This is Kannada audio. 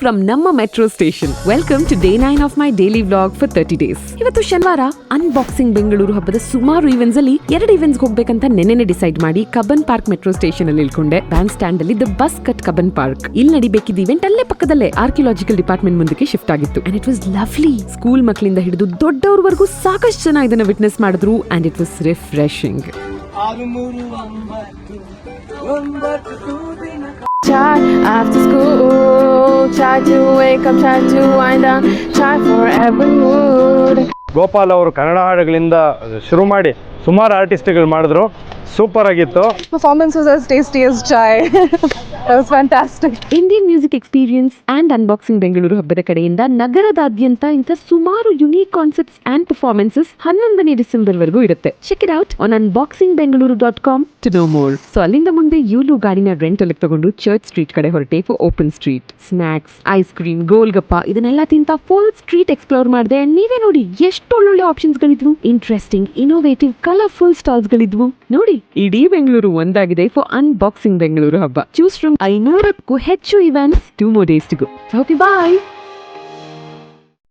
ಫ್ರಮ್ ನಮ್ಮ metro station. Welcome to day 9 of my daily vlog for 30 days. ಇವತ್ತು ಶನಿವಾರ ಅನ್ಬಾಕ್ಸಿಂಗ್ ಬೆಂಗಳೂರು ಹಬ್ಬದ ಸುಮಾರು ಈವೆಂಟ್ಸ್ ಅಲ್ಲಿ 2 ಈವೆಂಟ್ಸ್ ಹೋಗ್ಬೇಕಂತ ನೆನ್ನೆ ಡಿಸೈಡ್ ಮಾಡಿ ಕಬ್ಬನ್ ಪಾರ್ಕ್ ಮೆಟ್ರೋ ಸ್ಟೇಷನ್ ಅಲ್ಲಿ ಇಳ್ಕೊಂಡೆ. ಬ್ಯಾಂಡ್ ಸ್ಟ್ಯಾಂಡ್ ಅಲ್ಲಿ the bus cut Cubbon park. ಇಲ್ಲಿ ನಡಿಬೇಕಿದ್ದ ಇವೆಂಟ್ ಅಲ್ಲೇ ಪಕ್ಕದಲ್ಲೇ ಆರ್ಕಿಯಾಲಜಿಕಲ್ ಡಿಪಾರ್ಟ್ಮೆಂಟ್ ಮುಂದಕ್ಕೆ ಶಿಫ್ಟ್ ಆಗಿತ್ತು. And it was lovely. School ಮಕ್ಕಳಿಂದ ಹಿಡಿದು ದೊಡ್ಡವರವರೆಗೂ ಸಾಕಷ್ಟು ಜನ ಇದನ್ನ ವಿಟ್ನೆಸ್ ಮಾಡಿದ್ರು. And it was refreshing. Try after school, try to wake up, try to wind down, try for every mood. Gopal ಅವರು ಕನ್ನಡ ಹಾಡುಗಳಿಂದ ಶುರು ಮಾಡಿ ಸುಮಾರು ಆರ್ಟಿಸ್ಟ್ಗಳು ಮಾಡಿದ್ರು. ಸೂಪರ್ ಆಗಿತ್ತು. Performance was as tasty as chai. That was fantastic. Indian music experience and unboxing Bengaluru ಹಬ್ಬದ ಕಡೆಯಿಂದ ನಗರದಾದ್ಯಂತ ಇಂಥ ಸುಮಾರು ಯುನೀಕ್ ಕಾನ್ಸೆಪ್ಟ್ಸ್ ಅಂಡ್ ಪರ್ಫಾರ್ಮೆನ್ಸಸ್ 11ನೇ ಡಿಸೆಂಬರ್ ವರೆಗೂ ಇರುತ್ತೆ. Check it out on unboxingbengaluru.com to know more. So ಅಲ್ಲಿಂದ ಮುಂದೆ ಯೂಲು ಗಾಡಿನ ರೆಂಟ್ ಅಲ್ಲಿ ತಗೊಂಡು ಚರ್ಚ್ ಸ್ಟ್ರೀಟ್ ಕಡೆ ಹೊರಟೆ for open street. Snacks, ice cream, golgappa ಇದನ್ನೆಲ್ಲ ತಿಂತ ಫುಲ್ ಸ್ಟ್ರೀಟ್ ಎಕ್ಸ್ಪ್ಲೋರ್ ಮಾಡಿದೆ. ನೀವೇ ನೋಡಿ ಎಷ್ಟು ಒಳ್ಳೊಳ್ಳೆ ಆಪ್ಷನ್ಸ್ ಗಳಿದ್ವು. ಇಂಟ್ರೆಸ್ಟಿಂಗ್, ಇನೋವೇಟಿವ್, ಕಲರ್ಫುಲ್ ಸ್ಟಾಲ್ಸ್ ಗಳಿದ್ವು. ನೋಡಿ, ಇಡೀ ಬೆಂಗಳೂರು ಒಂದಾಗಿದೆ ಫಾರ್ ಅನ್ಬಾಕ್ಸಿಂಗ್ ಬೆಂಗಳೂರು ಹಬ್ಬ. ಚೂಸ್ ಫ್ರಮ್ 500ಕ್ಕೂ ಹೆಚ್ಚು events. 2 more days to go. Okay, bye.